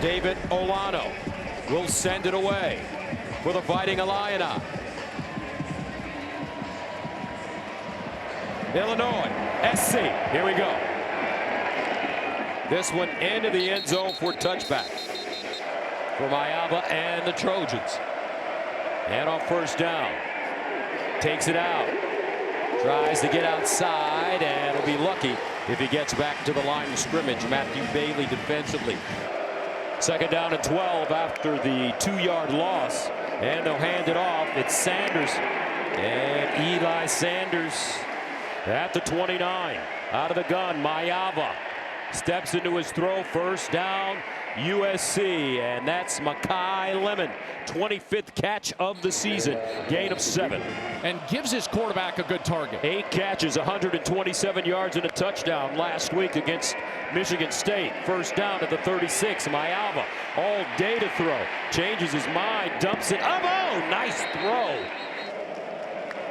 David Olano will send it away for the Fighting Illini. Illinois, SC, here we go. This one into the end zone for touchback for Mayava and the Trojans. And on first down, takes it out, tries to get outside, and will be lucky if he gets back to the line of scrimmage. Matthew Bailey defensively. Second down and 12 after the 2-yard loss, and they'll hand it off. It's Sanders, and Eli Sanders at the 29. Out of the gun, Mayava steps into his throw. First down, USC, and that's Makai Lemon. 25th catch of the season, gain of 7. And gives his quarterback a good target. 8 catches, 127 yards and a touchdown last week against Michigan State. First down at the 36. Mayava all day to throw. Changes his mind, dumps it up. Oh, nice throw.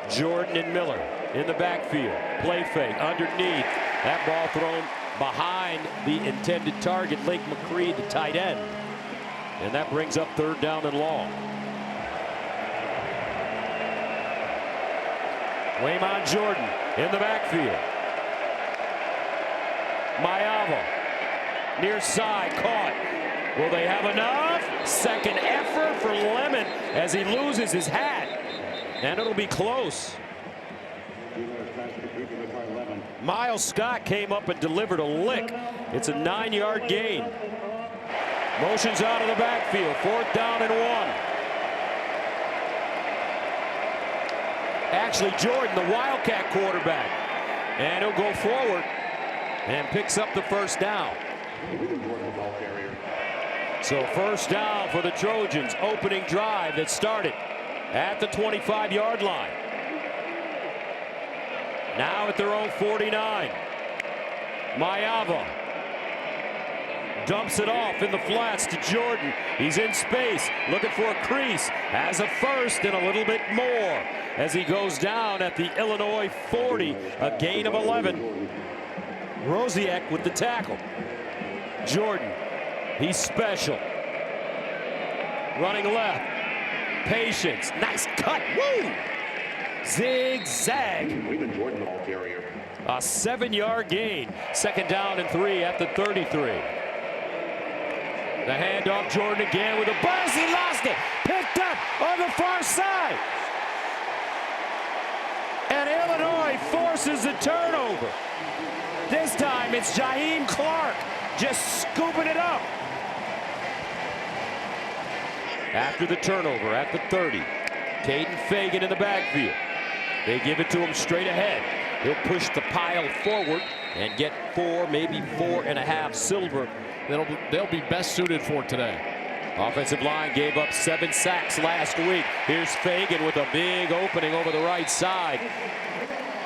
Jordan and Miller in the backfield. Play fake underneath. That ball thrown behind the intended target, Lake McCree, the tight end. And that brings up third down and long. Waymon Jordan in the backfield. Mayava near side, caught. Will they have enough? Second effort for Lemon as he loses his hat. And it'll be close. Miles Scott came up and delivered a lick. It's a 9-yard gain. Motions out of the backfield. Fourth down and 1. Actually, Jordan, the Wildcat quarterback. And he'll go forward and picks up the first down. So first down for the Trojans. Opening drive that started at the 25-yard line. Now at their own 49. Mayava dumps it off in the flats to Jordan. He's in space, looking for a crease. Has a first and a little bit more as he goes down at the Illinois 40. A gain of 11. Rosiak with the tackle. Jordan, he's special. Running left. Patience. Nice cut. Woo! Zigzag. A 7-yard gain. Second down and 3 at the 33. The handoff, Jordan again with a buzz. He lost it. Picked up on the far side. And Illinois forces a turnover. This time it's Jaheim Clark just scooping it up. After the turnover at the 30. Caden Fagan in the backfield. They give it to him straight ahead. He'll push the pile forward and get 4, maybe 4.5 silver. They'll be best suited for today. Offensive line gave up 7 sacks last week. Here's Fagan with a big opening over the right side.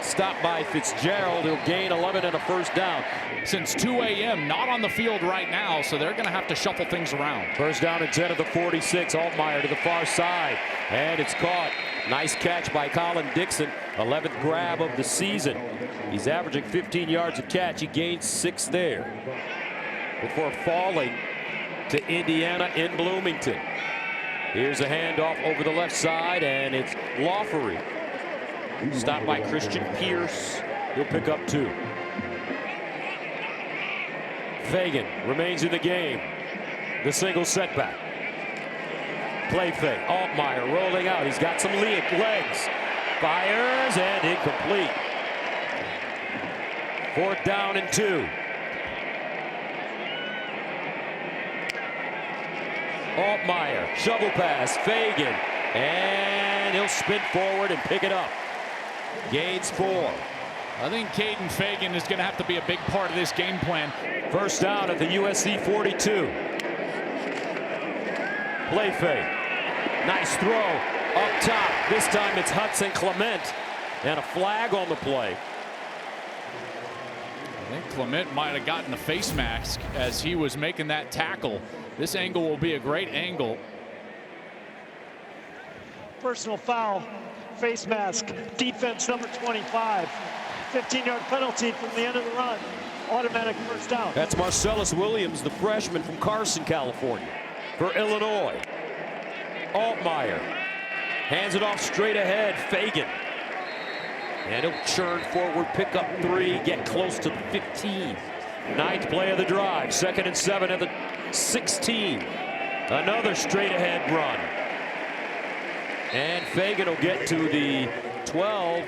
Stopped by Fitzgerald. He'll gain 11 and a first down. Since 2 a.m., not on the field right now, so they're going to have to shuffle things around. First down and 10 of the 46. Altmaier to the far side, and it's caught. Nice catch by Colin Dixon. 11th grab of the season. He's averaging 15 yards a catch. He gains 6 there before falling to Indiana in Bloomington. Here's a handoff over the left side, and it's Lawfery. Stopped by Christian Pierce. He'll pick up 2. Fagan remains in the game. The single setback. Play fake. Altmaier rolling out. He's got some legs. Fires and incomplete. Fourth down and 2. Altmaier, shovel pass, Fagan, and he'll spin forward and pick it up. Gains 4. I think Caden Fagan is going to have to be a big part of this game plan. First down at the USC 42. Play fake. Nice throw up top. This time it's Hudson Clement, and a flag on the play. I think Clement might have gotten the face mask as he was making that tackle. This angle will be a great angle. Personal foul, face mask, defense number 25. 15-yard penalty from the end of the run. automatic first down. That's Marcellus Williams, the freshman from Carson, California, for Illinois. Altmaier hands it off straight ahead. Fagan. And he'll churn forward, pick up 3, get close to the 15. 9th play of the drive. 2nd and 7 at the 16. Another straight ahead run. And Fagan will get to the 12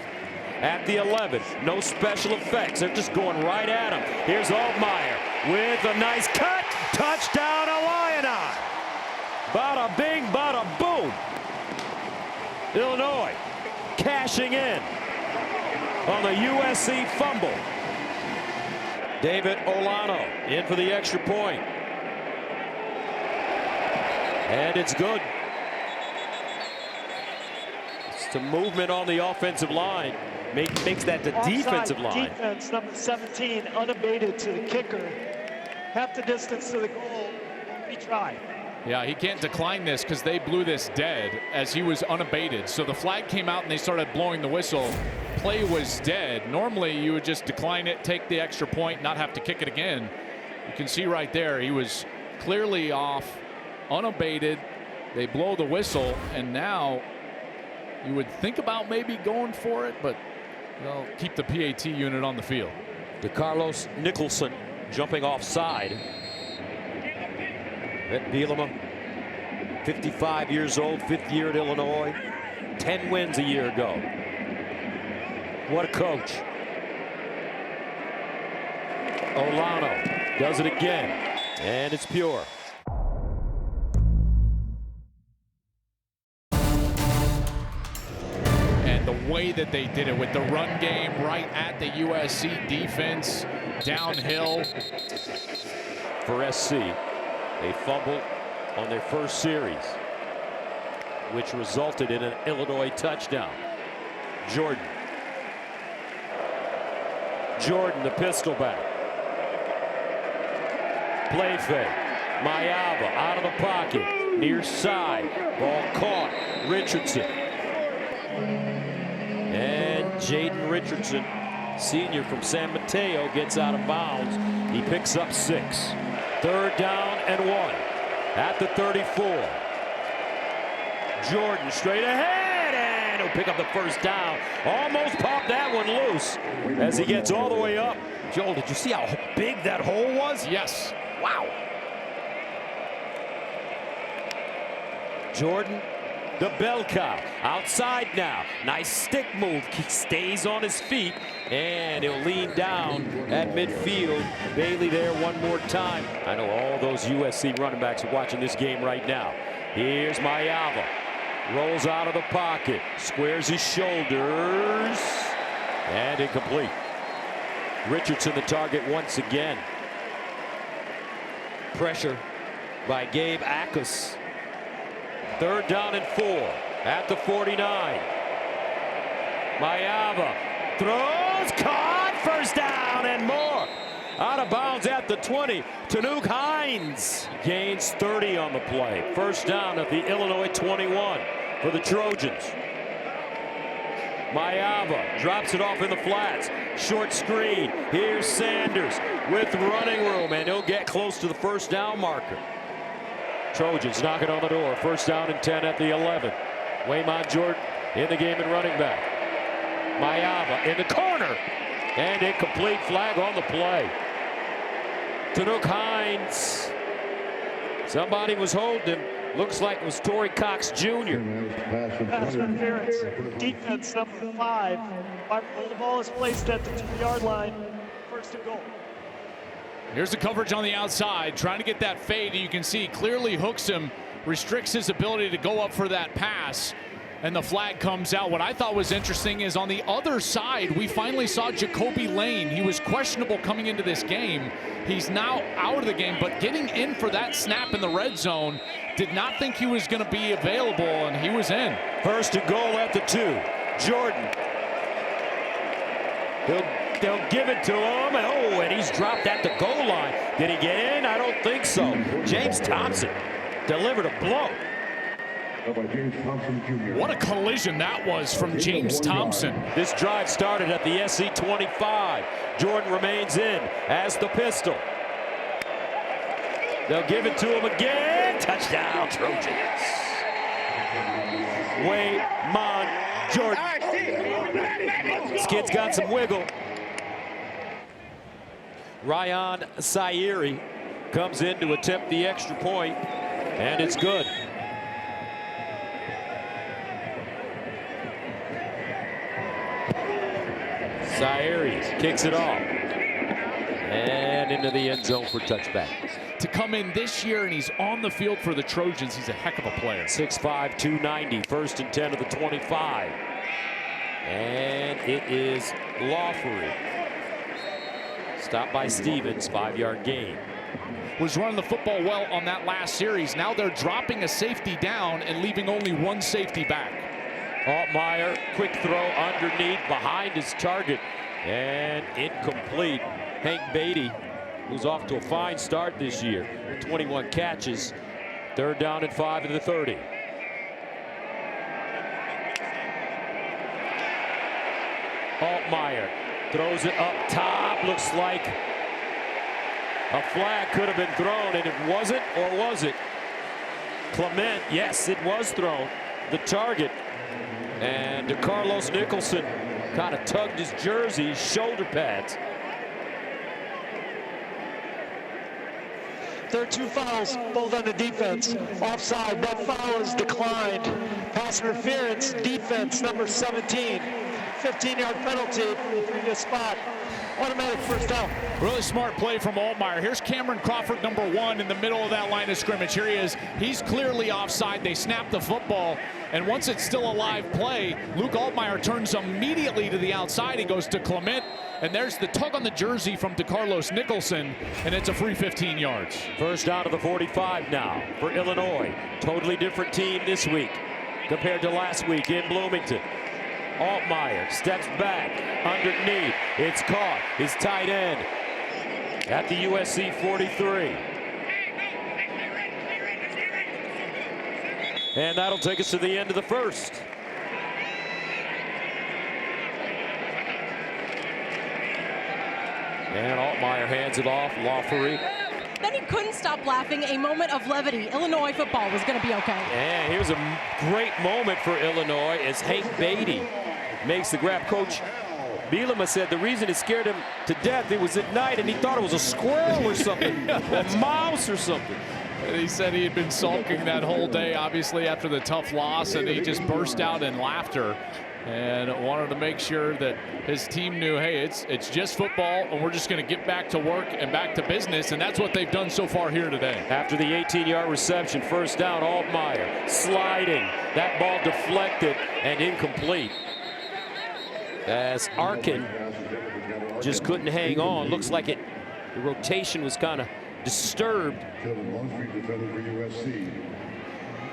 at the 11. No special effects. They're just going right at him. Here's Altmaier with a nice cut. Touchdown, Olano. Bada bing, bada boom. Illinois cashing in on the USC fumble. David Olano in for the extra point. And it's good. It's the movement on the offensive line. Makes that the Offside defensive line. Defense number 17 unabated to the kicker. Half the distance to the goal. Retry. Yeah, he can't decline this because they blew this dead as he was unabated. So the flag came out and they started blowing the whistle. Play was dead. Normally you would just decline it, take the extra point, not have to kick it again. You can see right there he was clearly off, unabated. They blow the whistle, and now you would think about maybe going for it, but they'll keep the PAT unit on the field. DeCarlos Nicholson jumping offside. Bielema, 55 years old, 5th year at Illinois, 10 wins a year ago. What a coach. Olano does it again, and it's pure. And the way that they did it with the run game right at the USC defense, downhill. For SC, they fumbled on their first series, which resulted in an Illinois touchdown. Jordan, the pistol back. Play fake. Mayava out of the pocket, near side. Ball caught. Richardson. And Jaden Richardson, senior from San Mateo, gets out of bounds. He picks up 6. 3rd down and 1 at the 34. Jordan straight ahead, and he'll pick up the first down. Almost popped that one loose as he gets all the way up. Joel, did you see how big that hole was? Yes. Wow. Jordan, the bell cow, outside now. Nice stick move. He stays on his feet, and he'll lean down at midfield. Bailey there one more time. I know all those USC running backs are watching this game right now. Here's Mayava. Rolls out of the pocket, squares his shoulders, and incomplete. Richardson the target once again. Pressure by Gabe Ackus. 3rd down and 4 at the 49. Mayava throws, caught, 1st down and more. Out of bounds at the 20. Tanuk Hines gains 30 on the play. 1st down at the Illinois 21 for the Trojans. Mayava drops it off in the flats. Short screen. Here's Sanders with running room, and he'll get close to the 1st down marker. Trojans knocking on the door. 1st down and 10 at the 11. Waymon Jordan in the game and running back. Mayava in the corner, and incomplete. Flag on the play. Tanuk Hines. Somebody was holding him. Looks like it was Torrey Cox Jr. Pass interference. Defense number 5. The ball is placed at the 2-yard line. 1st and goal. Here's the coverage on the outside, trying to get that fade. You can see clearly hooks him, restricts his ability to go up for that pass, and the flag comes out. What I thought was interesting is on the other side, we finally saw Jacoby Lane. He was questionable coming into this game. He's now out of the game, but getting in for that snap in the red zone, did not think he was going to be available, and he was in. 1st and goal at the 2. Jordan. They'll give it to him. And he's dropped at the goal line. Did he get in? I don't think so. James Thompson delivered a blow. What a collision that was from James Thompson. This drive started at the SC 25. Jordan remains in as the pistol. They'll give it to him again. Touchdown, Trojans. Waymon Jordan. This kid's got some wiggle. Ryan Sairi comes in to attempt the extra point, and it's good. Sairi kicks it off and into the end zone for touchback. To come in this year and he's on the field for the Trojans, he's a heck of a player. 6'5", 290, first and 10 of the 25. And it is Lawfery. Stopped by Stevens, 5-yard gain. Was running the football well on that last series. Now they're dropping a safety down and leaving only one safety back. Altmaier, quick throw underneath behind his target and incomplete. Hank Beatty, who's off to a fine start this year with 21 catches. Third down and 5 to the 30. Altmaier throws it up top. Looks like a flag could have been thrown, and it wasn't, or was it? Clement, yes, it was thrown. The target, and DeCarlos Nicholson kind of tugged his jersey, shoulder pads. There are 2 fouls, both on the defense. Offside, that foul is declined. Pass interference, defense, number 17. 15-yard penalty from the previous spot. Automatic first down. Really smart play from Altmaier. Here's Cameron Crawford, number 1, in the middle of that line of scrimmage. Here he is. He's clearly offside. They snap the football, and once it's still a live play, Luke Altmaier turns immediately to the outside. He goes to Clement, and there's the tug on the jersey from DeCarlos Nicholson, and it's a free 15 yards. First down to the 45 now for Illinois. Totally different team this week compared to last week in Bloomington. Altmaier steps back underneath. It's caught. His tight end at the USC 43. And that'll take us to the end of the first. And Altmaier hands it off. Lawfery. Then he couldn't stop laughing. A moment of levity. Illinois football was going to be okay. And here's a great moment for Illinois as Hank Beatty makes the grab. Coach Bielema said the reason it scared him to death, it was at night and he thought it was a squirrel or something, a mouse or something. He said he had been sulking that whole day, obviously, after the tough loss, and he just burst out in laughter and wanted to make sure that his team knew, hey, it's just football, and we're just going to get back to work and back to business, and that's what they've done so far here today. After the 18-yard reception, first down, Altmaier sliding. That ball deflected and incomplete, as Arkin just couldn't hang on. Looks like the rotation was kind of disturbed.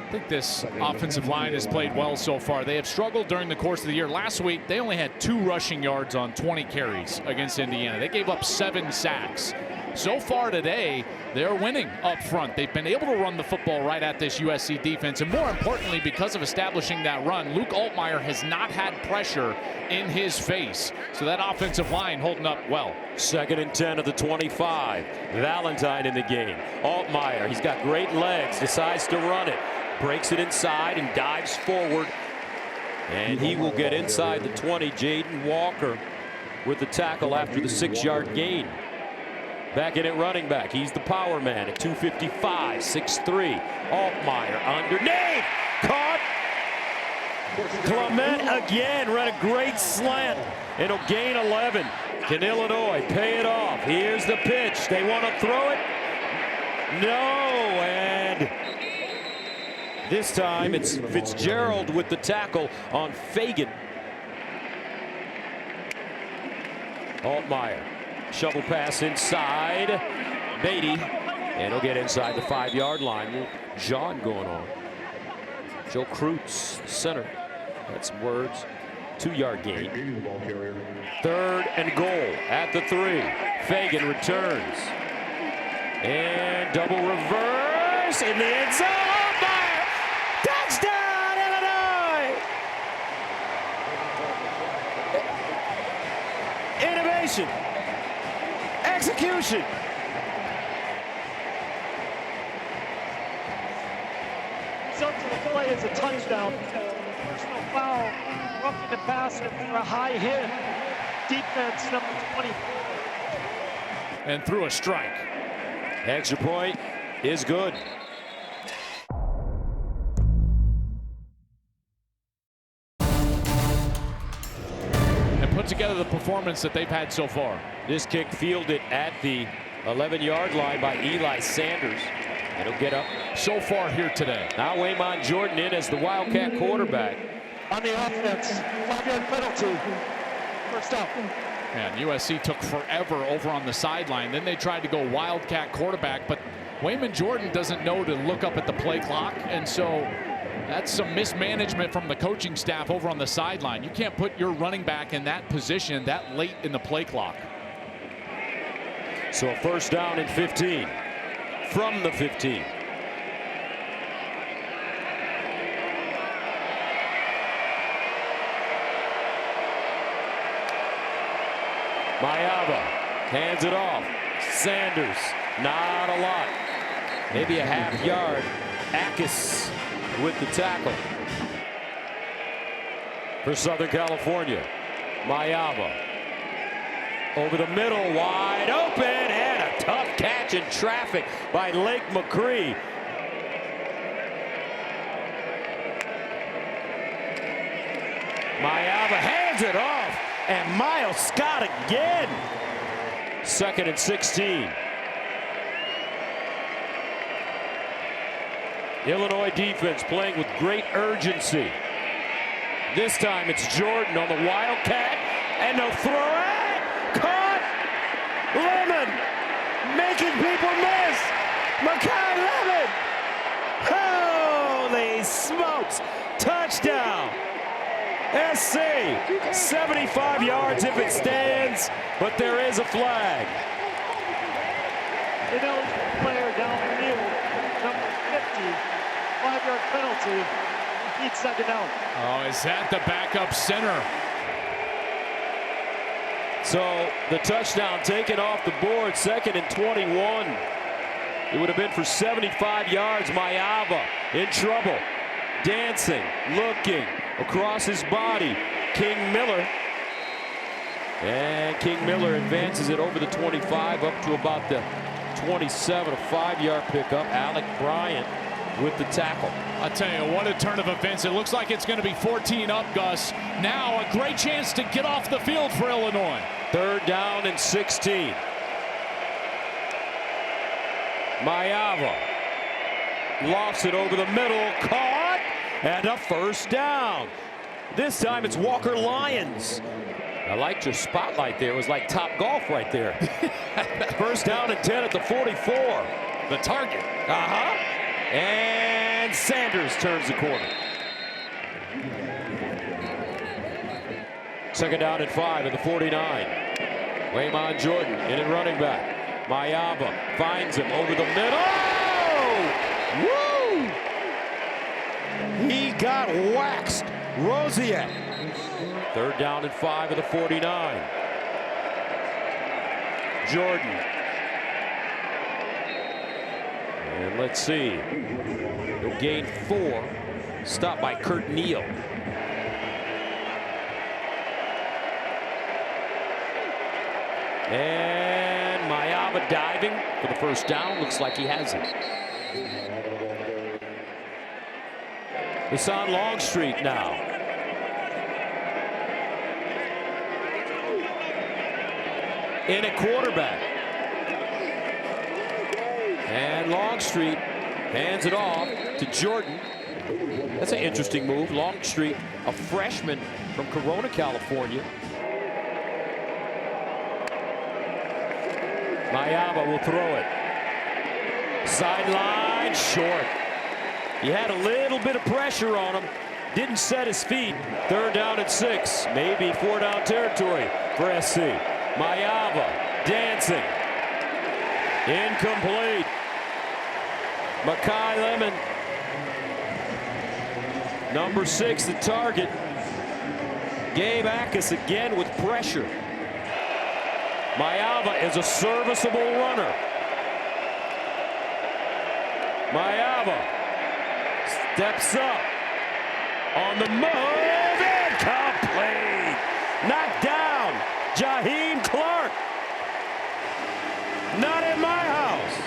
I think this offensive line has played well so far. They have struggled during the course of the year. Last week, they only had 2 rushing yards on 20 carries against Indiana. They gave up 7 sacks. So far today, they're winning up front. They've been able to run the football right at this USC defense. And more importantly, because of establishing that run, Luke Altmaier has not had pressure in his face. So that offensive line holding up well. Second and 10 of the 25. Valentine in the game. Altmaier, he's got great legs, decides to run it. Breaks it inside and dives forward. And he will get inside the 20. Jaden Walker with the tackle after the 6-yard gain. Back in at running back. He's the power man at 255, 6'3". Altmaier underneath. Caught. Clement again ran a great slant. And he'll gain 11. Can Illinois pay it off? Here's the pitch. They want to throw it. No. And this time it's Fitzgerald with the tackle on Fagan. Altmaier. Shovel pass inside. Beatty. And he'll get inside the 5-yard line. John going on. Joe Kreutz, center. Had some words. 2-yard gain. Third and goal at the 3. Fagan returns. And double reverse in the end zone. Altmaier. Touchdown! celebration. Execution. Result of the play is a touchdown. Personal foul, roughing the passer for a high hit. Defense number 20. And threw a strike. Extra point is good. And put together the performance that they've had so far. This kick fielded at the 11-yard line by Eli Sanders. And he'll get up. So far here today. Now Waymon Jordan in as the Wildcat quarterback. On the offense, 5-yard penalty. First up. And USC took forever over on the sideline. Then they tried to go Wildcat quarterback, but Waymon Jordan doesn't know to look up at the play clock. And so that's some mismanagement from the coaching staff over on the sideline. You can't put your running back in that position that late in the play clock. So a first down and 15 from the 15. Mayava hands it off. Sanders, not a lot. Maybe a half yard. Akis with the tackle. For Southern California. Mayava. Over the middle, wide open, and a tough catch in traffic by Lake McCree. Mayava hands it off, and Miles Scott again. 2nd and 16. Illinois defense playing with great urgency. This time it's Jordan on the Wildcat, and no throw. Caught! Lemon making people miss. Makai Lemon. Holy smokes! Touchdown! SC 75 yards if it stands, but there is a flag. Ineligible player downfield, number 50, 5-yard penalty. Repeat second down. Oh, is that the backup center? So the touchdown taken off the board, 2nd and 21. It would have been for 75 yards. Mayava in trouble. Dancing, looking across his body. King Miller. And King Miller advances it over the 25 up to about the 27. A 5-yard pickup. Alec Bryant with the tackle. I'll tell you, what a turn of events. It looks like it's going to be 14 up, Gus. Now a great chance to get off the field for Illinois. 3rd down and 16. Mayava lofts it over the middle, caught, and a first down. This time it's Walker Lyons. I liked your spotlight there. It was like Top Golf right there. First down and 10 at the 44. The target. And Sanders turns the corner. 2nd down and 5 at the 49. Waymon Jordan in and running back. Mayava finds him over the middle. Woo! He got waxed. Rosiak. 3rd down and 5 at the 49. Jordan. And let's see. He'll gain 4. Stopped by Kurt Neal. And Mayava diving for the first down. Looks like he has it. It's on Longstreet now. In at quarterback. And Longstreet hands it off to Jordan. That's an interesting move. Longstreet, a freshman from Corona, California. Mayava will throw it. Sideline short. He had a little bit of pressure on him. Didn't set his feet. 3rd down and 6. Maybe 4-down territory for SC. Mayava dancing. Incomplete. Makai Lemon. Number 6, the target. Gabe Akis again with pressure. Mayava is a serviceable runner. Mayava steps up on the move and complete. Knocked down. Jaheim Clark. Not in my house.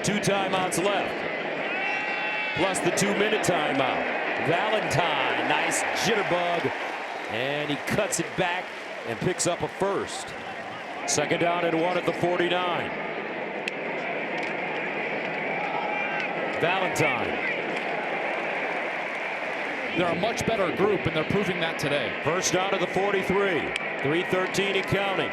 2 timeouts left, plus the 2-minute timeout. Valentine, nice jitterbug, and he cuts it back and picks up a first. 2nd down and 1 at the 49. Valentine. They're a much better group, and they're proving that today. 1st down to the 43. 3:13 and counting.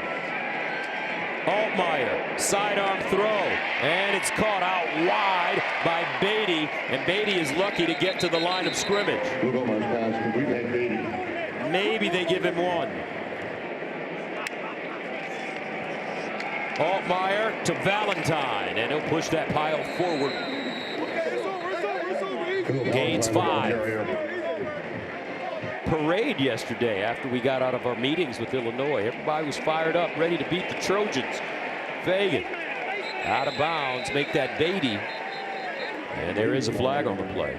Altmaier, sidearm throw, and it's caught out wide by Beatty, and Beatty is lucky to get to the line of scrimmage. Maybe they give him 1. Altmaier to Valentine, and he'll push that pile forward. Gains 5. Parade yesterday after we got out of our meetings with Illinois. Everybody was fired up, ready to beat the Trojans. Fagan out of bounds, make that Beatty, and there is a flag on the play.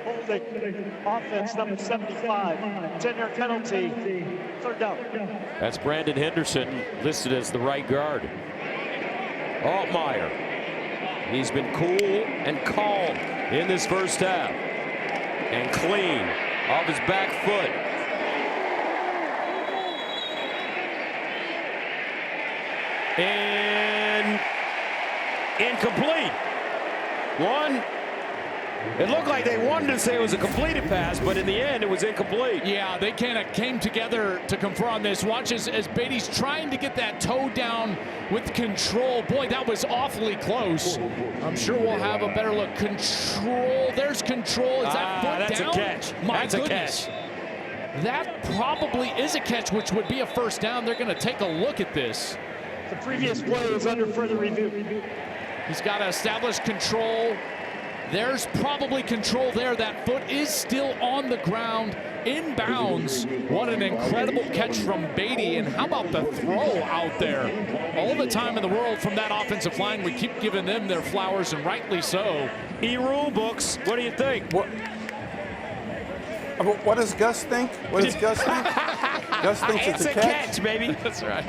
Holding offense number 75, 10-yard penalty, 3rd down. That's Brandon Henderson, listed as the right guard. Altmaier, he's been cool and calm in this first half, and clean off his back foot. And incomplete. It looked like they wanted to say it was a completed pass, but in the end it was incomplete. Yeah, they kind of came together to confront this. Watch as Beatty's trying to get that toe down with control. Boy, that was awfully close. I'm sure we'll have a better look. Control, there's control. Is that foot that's down? A catch. My that's goodness. A catch. That probably is a catch, which would be a 1st down. They're going to take a look at this. The previous play is under further review. He's got to establish control. There's probably control there. That foot is still on the ground, in bounds. What an incredible catch from Beatty. And how about the throw out there? All the time in the world from that offensive line. We keep giving them their flowers, and rightly so. E-rule books, what do you think? What does Gus think? What does Gus think? Gus thinks it's a catch, baby. That's right.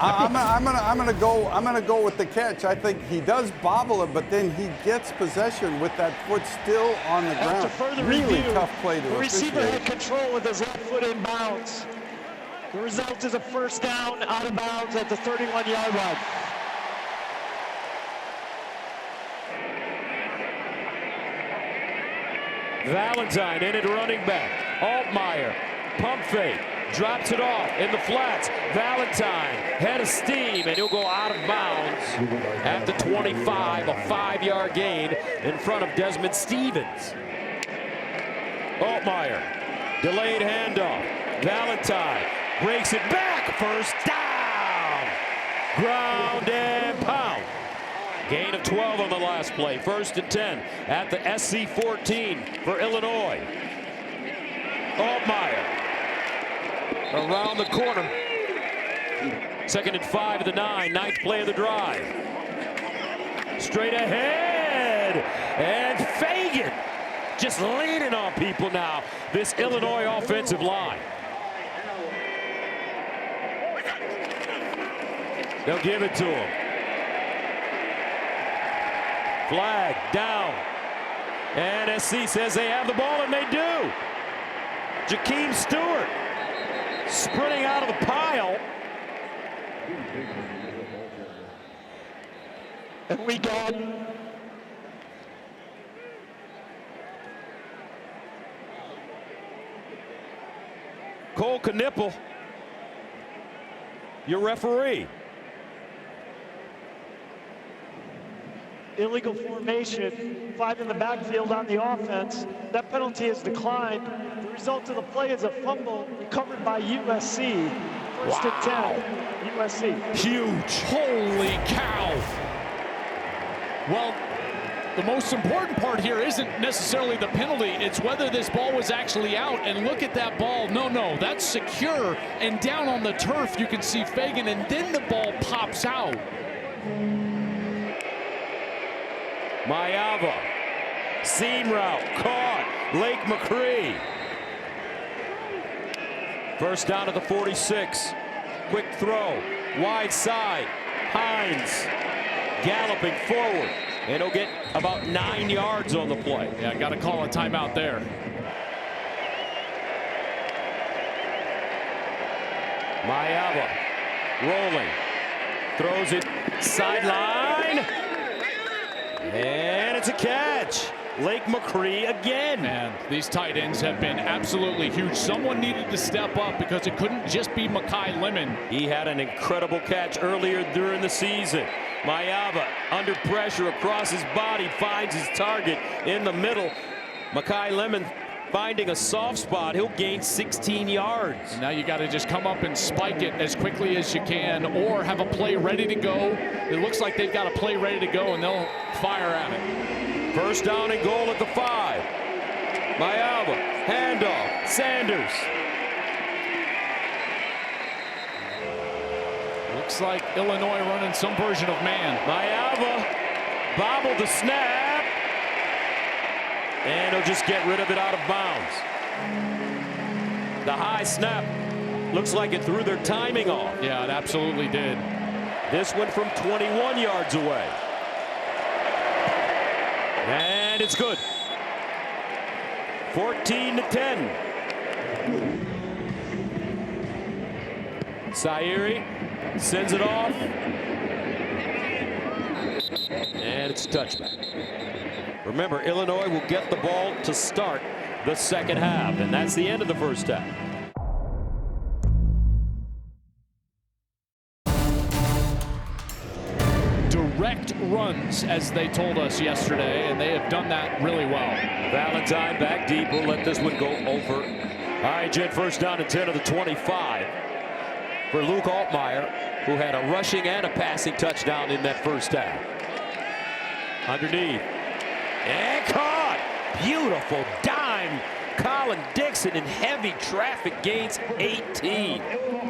I'm gonna go with the catch. I think he does bobble it, but then he gets possession with that foot still on the ground. After further really review, tough play to the receiver officiate. had control with his left foot in bounds. The result is a 1st down out of bounds at the 31-yard line. Valentine in at running back. Altmaier, pump fake, drops it off in the flats. Valentine, head of steam, and he'll go out of bounds at the 25, a 5-yard gain in front of Desmond Stevens. Altmaier, delayed handoff. Valentine breaks it back, 1st down. Ground and pound. Gain of 12 on the last play. 1st and 10 at the SC 14 for Illinois. Altmaier around the corner. 2nd and 5 at the 9. 9th play of the drive. Straight ahead. And Fagan just leaning on people now. This Illinois offensive line. They'll give it to him. Flag down. And SC says they have the ball, and they do. Jakeem Stewart sprinting out of the pile. And we got Cole Knipple, your referee. illegal formation, 5 in the backfield on the offense. That penalty is declined. The result of the play is a fumble recovered by USC. 1st and 10, USC. Huge. Holy cow. Well, the most important part here isn't necessarily the penalty. It's whether this ball was actually out. And look at that ball. No, that's secure. And down on the turf, you can see Fagan, and then the ball pops out. Mayava, seam route, caught. Lake McCree. First down at the 46. Quick throw, wide side. Hines galloping forward. And he'll get about 9 yards on the play. Yeah, got to call a timeout there. Mayava rolling. Throws it sideline. And it's a catch. Lake McCree again. Man, these tight ends have been absolutely huge. Someone needed to step up because it couldn't just be Makai Lemon. He had an incredible catch earlier during the season. Mayava under pressure across his body, finds his target in the middle. Makai Lemon finding a soft spot. He'll gain 16 yards. Now you got to just come up and spike it as quickly as you can, or have a play ready to go. It looks like they've got a play ready to go, and they'll fire at it. First down and goal at the 5. Mayava, handoff, Sanders. Looks like Illinois running some version of man. Mayava bobbled the snap. And he'll just get rid of it out of bounds. The high snap looks like it threw their timing off. Yeah, it absolutely did. This one from 21 yards away. And it's good. 14-10. Sairi sends it off. And it's a touchback. Remember, Illinois will get the ball to start the second half, and that's the end of the first half. Direct runs, as they told us yesterday, and they have done that really well. Valentine back deep. We'll let this one go over. All right, Jen, first down and 10 of the 25 for Luke Altmaier, who had a rushing and a passing touchdown in that first half. Underneath. And caught. Beautiful dime. Colin Dixon in heavy traffic gains 18.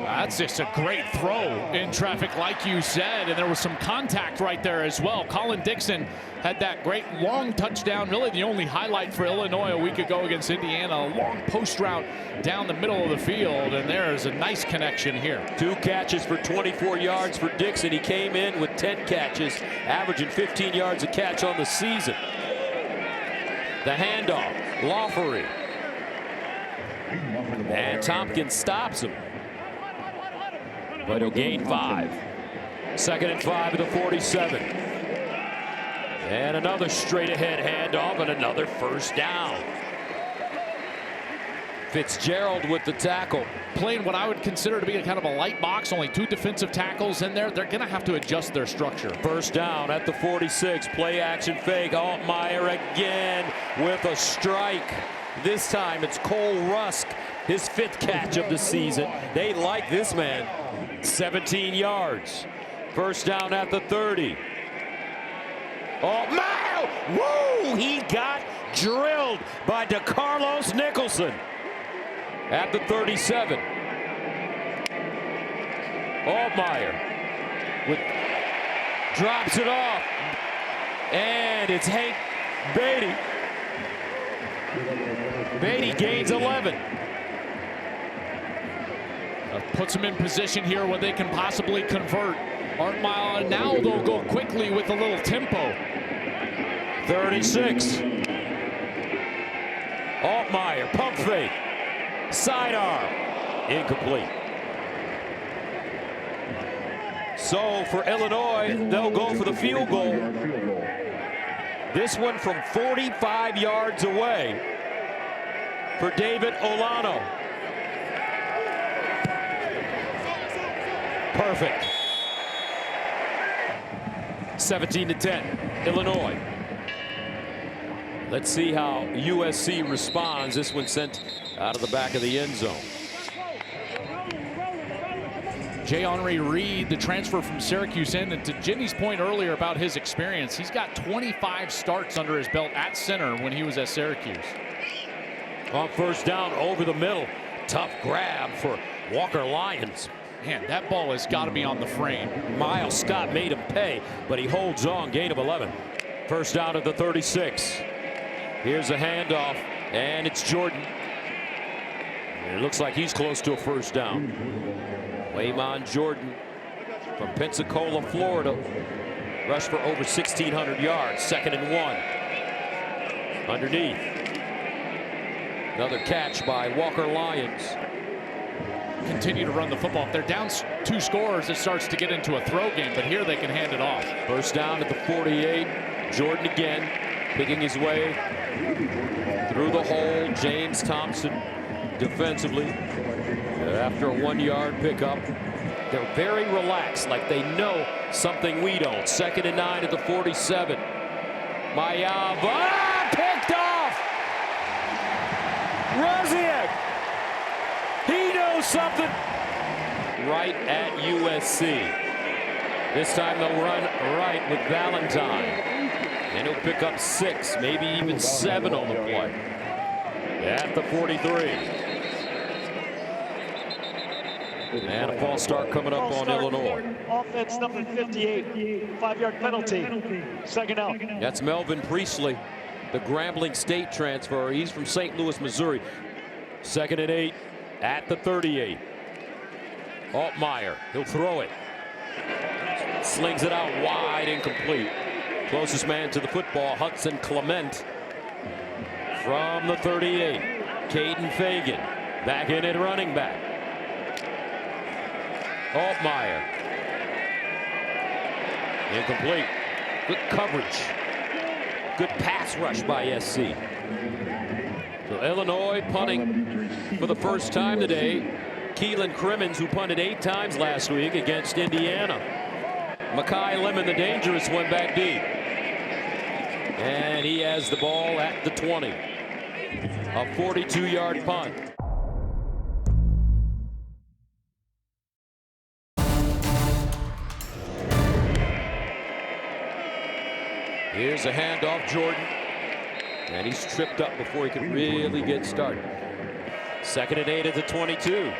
That's just a great throw in traffic, like you said, and there was some contact right there as well. Colin Dixon had that great long touchdown, really the only highlight for Illinois a week ago against Indiana. A long post route down the middle of the field, and there's a nice connection here. 2 catches for 24 yards for Dixon. He came in with 10 catches, averaging 15 yards a catch on the season. The handoff, Lawfery. And Tompkins stops him. But he'll gain 5. Second and 5 at the 47. And another straight ahead handoff and another first down. Fitzgerald with the tackle. Playing what I would consider to be a kind of a light box, only 2 defensive tackles in there. They're going to have to adjust their structure. First down at the 46. Play action fake. Altmaier again with a strike. This time it's Cole Rusk, his 5th catch of the season. They like this man. 17 yards. First down at the 30. Altmaier! Woo! He got drilled by DeCarlos Nicholson at the 37. Altmaier drops it off. And it's Hank Beatty. Beatty gains 11. Puts them in position here where they can possibly convert. Altmaier, now they'll go quickly with a little tempo. 36. Altmaier, pump fake. Sidearm. Incomplete. So for Illinois, they'll go for the field goal. This one from 45 yards away for David Olano. Perfect. 17-10, Illinois. Let's see how USC responds. This one sent out of the back of the end zone. J. Henry Reed, the transfer from Syracuse in. And to Jimmy's point earlier about his experience, he's got 25 starts under his belt at center when he was at Syracuse. On first down, over the middle. Tough grab for Walker Lyons. Man, that ball has got to be on the frame. Miles Scott made him pay, but he holds on. Gain of 11. First down at the 36. Here's a handoff, and it's Jordan. And it looks like he's close to a first down. Waymon Jordan from Pensacola, Florida. Rushed for over 1,600 yards. 2nd and 1. Underneath. Another catch by Walker Lyons. Continue to run the football. If they're down 2 scores, it starts to get into a throw game, but here they can hand it off. First down at the 48. Jordan again, picking his way through the hole. James Thompson defensively. After a 1-yard pickup, they're very relaxed, like they know something we don't. 2nd and 9 at the 47. Mayava picked off. Roziek. He knows something. Right at USC. This time they'll run right with Valentine. And he'll pick up 6, maybe even 7 on the play. At the 43. And a false start coming up on Illinois. Offense number 58, 5-yard penalty. 2nd out. That's Melvin Priestley, the Grambling State transfer. He's from St. Louis, Missouri. 2nd and 8 at the 38. Altmaier, he'll throw it. Slings it out wide, incomplete. Closest man to the football, Hudson Clement from the 38. Caden Fagan back in at running back. Altmaier. Incomplete. Good coverage. Good pass rush by SC. So Illinois punting for the first time today. Keelan Crimmins, who punted 8 times last week against Indiana. Makai Lemon, the dangerous one, back deep. And he has the ball at the 20. A 42-yard punt. Here's a handoff, Jordan. And he's tripped up before he can really get started. 2nd and 8 at the 22.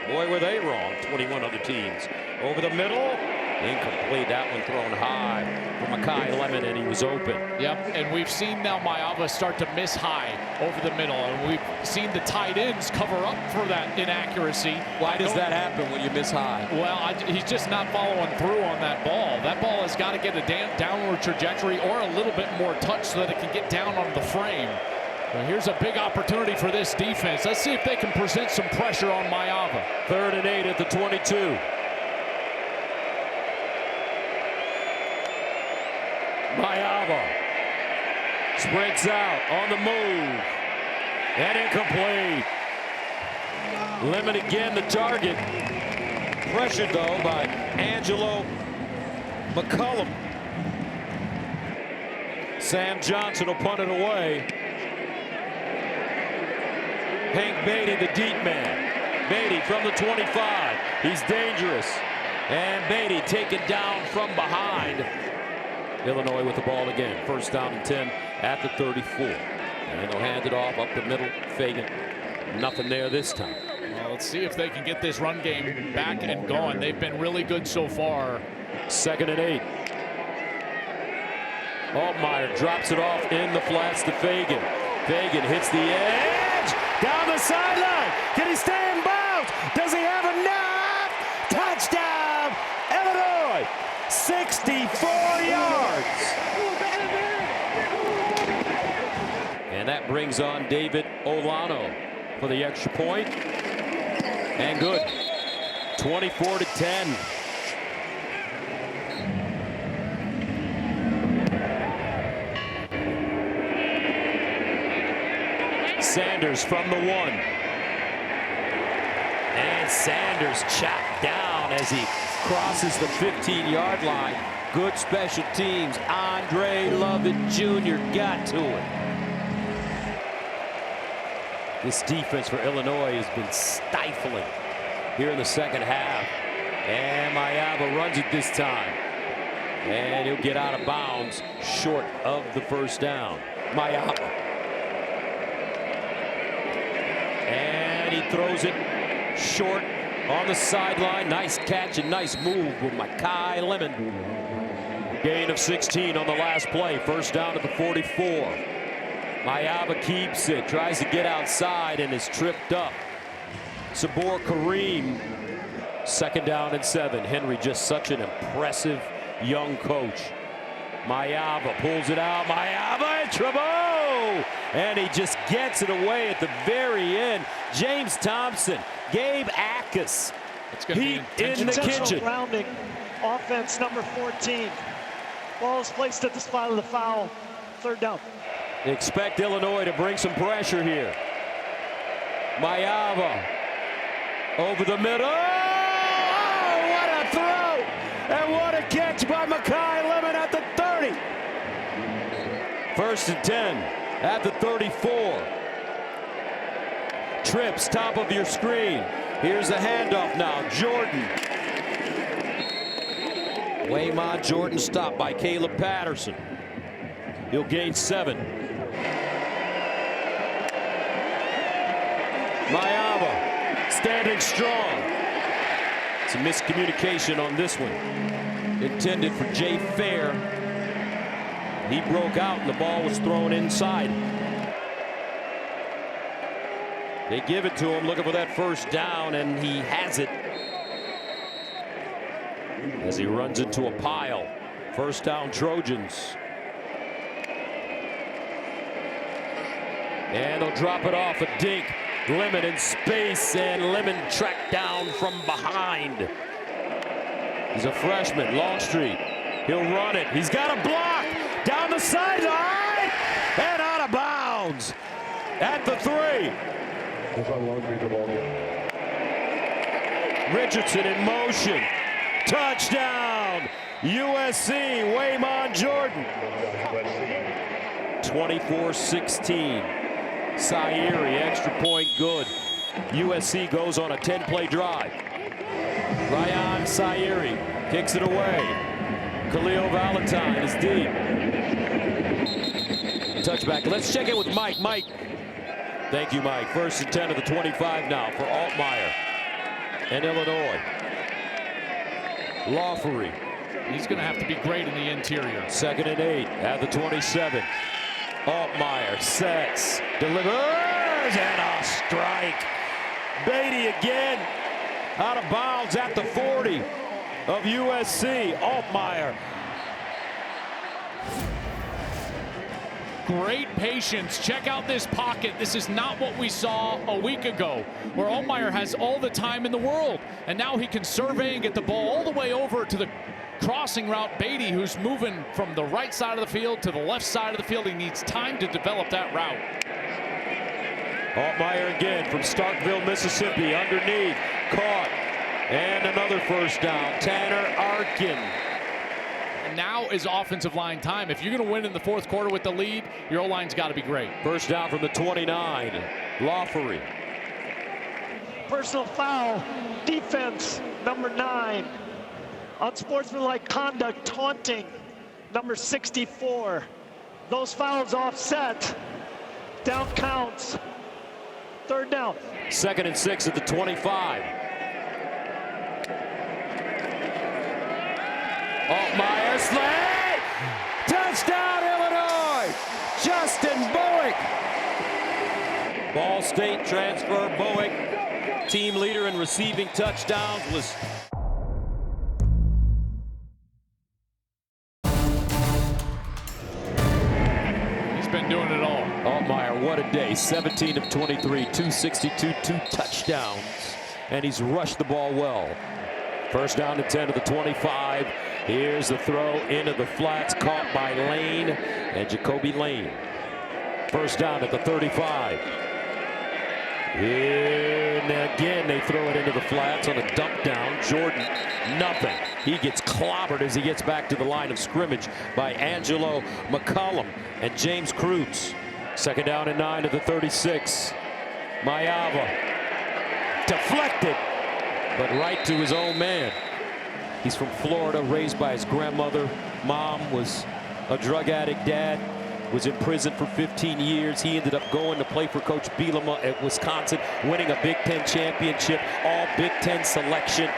Boy, were they wrong. 21 other teams. Over the middle. Incomplete. That one thrown high for Makai Lemon, and he was open. Yep, and we've seen now Mayava start to miss high over the middle, and we've seen the tight ends cover up for that inaccuracy. Why does that happen when you miss high? Well, he's just not following through on that ball. That ball has got to get a downward trajectory or a little bit more touch so that it can get down on the frame. Well, here's a big opportunity for this defense. Let's see if they can present some pressure on Mayava. 3rd and 8 at the 22. Mayava sprints out on the move and incomplete. Lemon again the target. Pressured though by Angelo McCullum. Sam Johnson will punt it away. Hank Beatty, the deep man. Beatty from the 25. He's dangerous. And Beatty taken down from behind. Illinois with the ball again. First down and 10 at the 34. And they'll hand it off up the middle. Fagan. Nothing there this time. Well, let's see if they can get this run game back and going. They've been really good so far. 2nd and 8. Altmaier drops it off in the flats to Fagan. Fagan hits the edge. Down the sideline. Can he stay in bounds? Does he have enough? Touchdown, Illinois. 64 yards. And that brings on David Olano for the extra point. And good. 24-10. Sanders from the 1. And Sanders chopped down as he crosses the 15-yard line. Good special teams. Andre Lovett Jr. got to it. This defense for Illinois has been stifling here in the second half. And Mayava runs it this time. And he'll get out of bounds short of the first down. Mayava. And he throws it short on the sideline. Nice catch and nice move with Makai Lemon. Gain of 16 on the last play. First down at the 44. Mayava keeps it, tries to get outside and is tripped up. Sabor Kareem, second down and 7. Henry just such an impressive young coach. Mayava pulls it out. Mayava and Trabo! And he just gets it away at the very end. James Thompson, Gabe Ackus, heat in the kitchen. Rounding, offense number 14. Ball is placed at the spot of the foul. Third down. Expect Illinois to bring some pressure here. Mayava over the middle. Oh, what a throw! And what a catch by Makai Lemon at the 30. First and 10 at the 34. Trips, top of your screen. Here's the handoff now. Jordan. Waymon Jordan stopped by Caleb Patterson. He'll gain 7. Mayava standing strong. It's a miscommunication on this one. Intended for Jay Fair. He broke out and the ball was thrown inside. They give it to him looking for that first down, and he has it as he runs into a pile. First down, Trojans. And they'll drop it off a dink. Lemon in space, and Lemon tracked down from behind. He's a freshman, Longstreet. He'll run it. He's got a block down the sideline and out of bounds at the 3. Richardson in motion. Touchdown, USC, Waymon Jordan. 24-16. Sairi, extra point, good. USC goes on a 10-play drive. Ryan Sairi kicks it away. Khalil Valentine is deep. Touchback. Let's check in with Mike. Mike. Thank you, Mike. First and 10 of the 25 now for Altmaier and Illinois. Lawfery. He's going to have to be great in the interior. Second and 8 at the 27. Altmaier sets, delivers, and a strike. Beatty again, out of bounds at the 40 of USC. Altmaier. Great patience. Check out this pocket. This is not what we saw a week ago, where Altmaier has all the time in the world. And now he can survey and get the ball all the way over to the crossing route. Beatty, who's moving from the right side of the field to the left side of the field. He needs time to develop that route. Altmaier again from Starkville, Mississippi, underneath, caught, and another first down. Tanner Arkin. And now is offensive line time. If you're going to win in the fourth quarter with the lead, your O-line's got to be great. First down from the 29. Lawfery. Personal foul, defense, number 9. Unsportsmanlike conduct, taunting, number 64. Those fouls offset. Down counts. Third down. Second and 6 at the 25. Altmaier slay! Touchdown, Illinois! Justin Bowick. Ball State transfer. Bowick, team leader in receiving touchdowns, was been doing it all. Altmaier, what a day. 17 of 23, 262, 2 touchdowns, and he's rushed the ball well. First down to 10 of the 25. Here's the throw into the flats, caught by Lane and Jacoby Lane. First down at the 35. And again, they throw it into the flats on a dump down. Jordan, nothing. He gets clobbered as he gets back to the line of scrimmage by Angelo McCullum and James Kreutz. Second down and 9 to the 36. Mayava deflected, but right to his own man. He's from Florida, raised by his grandmother. Mom was a drug addict. Dad was in prison for 15 years. He ended up going to play for Coach Bielema at Wisconsin, winning a Big Ten championship, all Big Ten selection.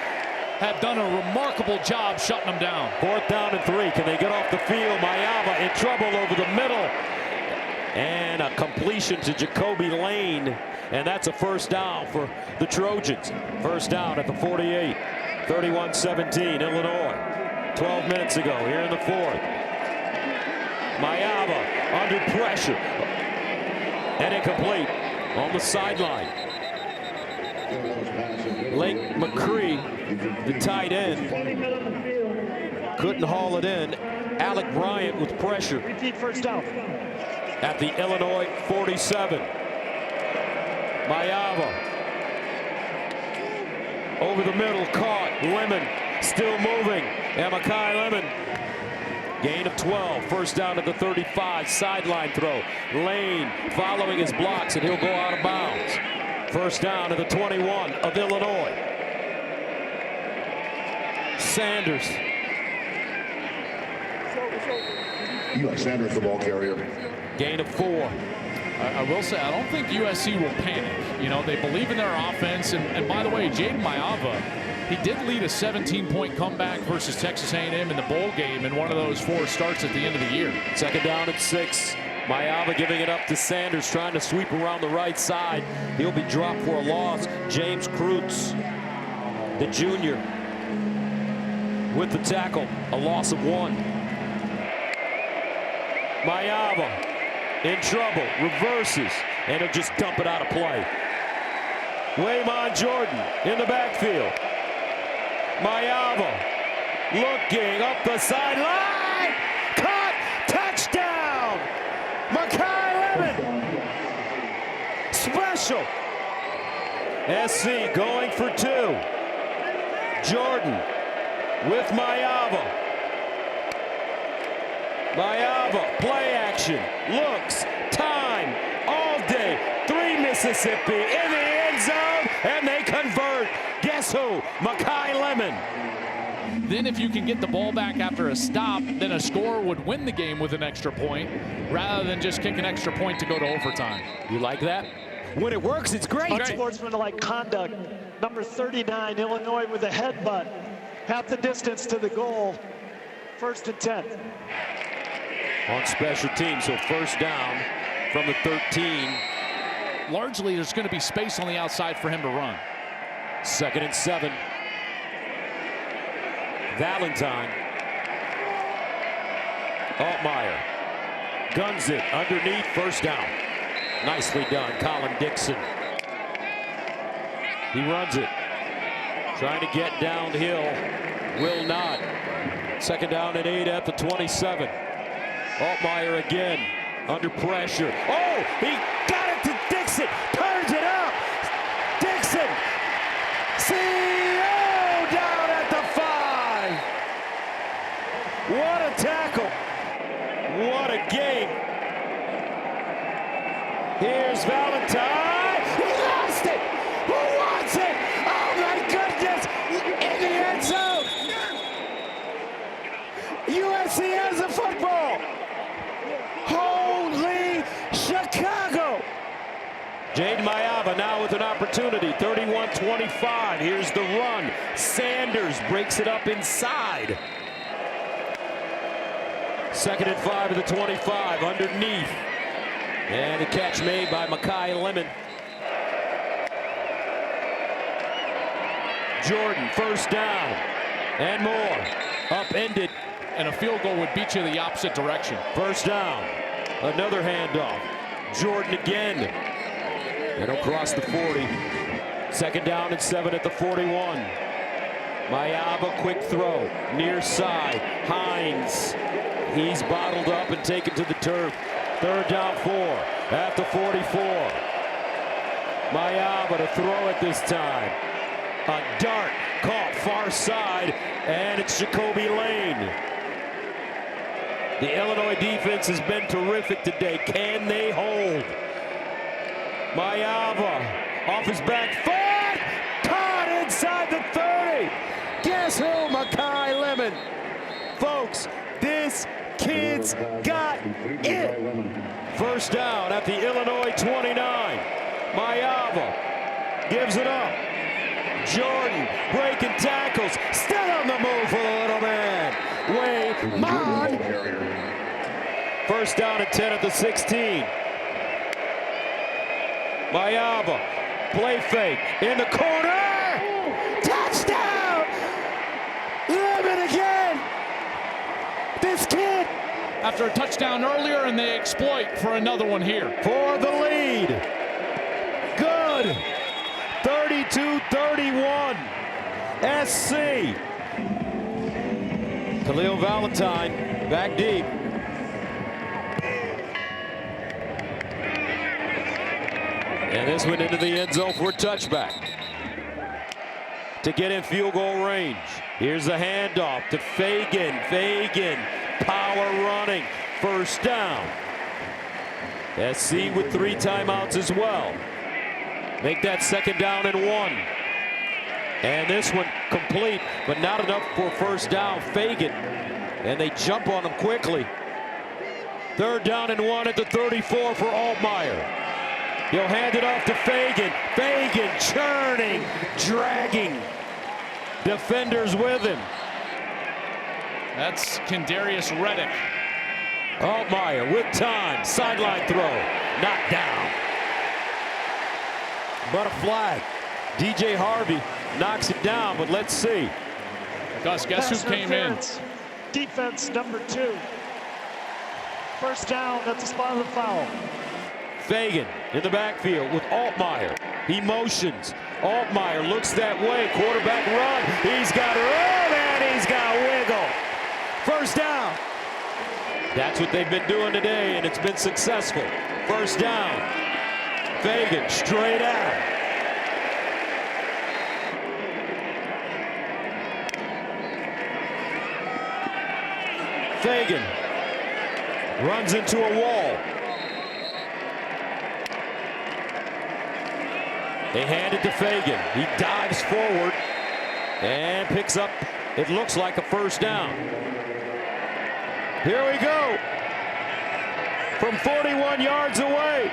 Have done a remarkable job shutting them down. 4th down and 3. Can they get off the field? Mayava in trouble over the middle. And a completion to Jacoby Lane. And that's a 1st down for the Trojans. 1st down at the 48. 31-17, Illinois. 12 minutes ago here in the 4th. Mayava under pressure. And incomplete on the sideline. Lake McCree, the tight end, couldn't haul it in. Alec Bryant with pressure. Repeat 1st down. At the Illinois 47. Mayava over the middle, caught. Lemon still moving. And Makai Lemon, gain of 12. 1st down at the 35. Sideline throw. Lane following his blocks, and he'll go out of bounds. 1st down at the 21 of Illinois. Sanders. Eli Sanders, the ball carrier. Gain of 4. I will say, I don't think USC will panic. You know, they believe in their offense. And by the way, Jaden Mayava, he did lead a 17-point comeback versus Texas A&M in the bowl game in one of those 4 starts at the end of the year. 2nd down and 6. Mayava giving it up to Sanders, trying to sweep around the right side. He'll be dropped for a loss. James Kreutz, the junior, with the tackle. A loss of 1. Mayava in trouble, reverses, and he'll just dump it out of play. Waymon Jordan in the backfield. Mayava looking up the sideline. Caught, touchdown! Makai Lemon. Special. SC going for 2. Jordan with Mayava. Mayava, play action, looks, time, all day. 3 Mississippi in the end zone, and they convert. Guess who? Makai Lemon. Then if you can get the ball back after a stop, then a scorer would win the game with an extra point rather than just kick an extra point to go to overtime. You like that? When it works, it's great. Unsportsmanlike conduct. Number 39, Illinois with a headbutt. Half the distance to the goal. 1st and 10. On special teams, so 1st down from the 13. Largely, there's going to be space on the outside for him to run. 2nd and 7. Valentine. Altmaier guns it underneath. 1st down. Nicely done, Colin Dixon. He runs it. Trying to get downhill. Will not. 2nd down and 8 at the 27. Altmaier again under pressure. Oh, he got it to Dixon. Turns it up. Dixon. CO down at the 5. What a tackle. What a game. Here's Valentine. He lost it. Who wants it? Oh my goodness. In the end zone. USC has the football. Holy Chicago. Jaden Mayava now with an opportunity. 31-25. Here's the run. Sanders breaks it up inside. 2nd and 5 to the 25. Underneath. And the catch made by Makai Lemon. Jordan, 1st down. And more. Upended. And a field goal would beat you the opposite direction. 1st down. Another handoff. Jordan again. And across the 40. 2nd down and 7 at the 41. Mayava, quick throw. Near side. Hines. He's bottled up and taken to the turf. 3rd down 4 at the 44. Mayava to throw it this time. A dart caught far side, and it's Jacoby Lane. The Illinois defense has been terrific today. Can they hold? Mayava off his back foot, caught inside the 30. Guess who? Makai Fagan's got it. First down at the Illinois 29. Mayava gives it up. Jordan breaking tackles. Still on the move for the little man. Waymon. First down and 10 at the 16. Mayava, play fake in the corner. Touchdown! Lemon again. This kid. After a touchdown earlier, and they exploit for another one here. For the lead. Good. 32-31. SC. Khalil Valentine back deep. And this went into the end zone for a touchback. To get in field goal range. Here's the handoff to Fagan. Fagan, power running. First down. SC with 3 timeouts as well. Make that second down and 1. And this one complete, but not enough for first down. Fagan. And they jump on him quickly. Third down and 1 at the 34 for Altmaier. He'll hand it off to Fagan. Fagan churning, dragging defenders with him. That's Kendarius Reddick. Altmaier with time. Sideline throw. Knocked down. But a flag. DJ Harvey knocks it down, but let's see. Gus, guess who came in? Defense number 2. First down at the spot of the foul. Fagan in the backfield with Altmaier. He motions. Altmaier looks that way. Quarterback run. He's got room and he's got wiggle. First down. That's what they've been doing today, and it's been successful. First down. Fagan straight out. Fagan runs into a wall. They hand it to Fagan. He dives forward and picks up, it looks like a first down. Here we go. From 41 yards away.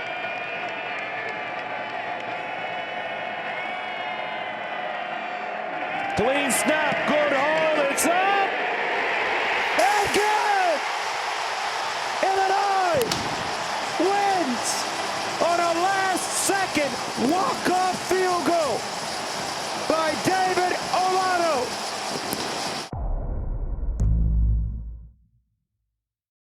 Clean snap.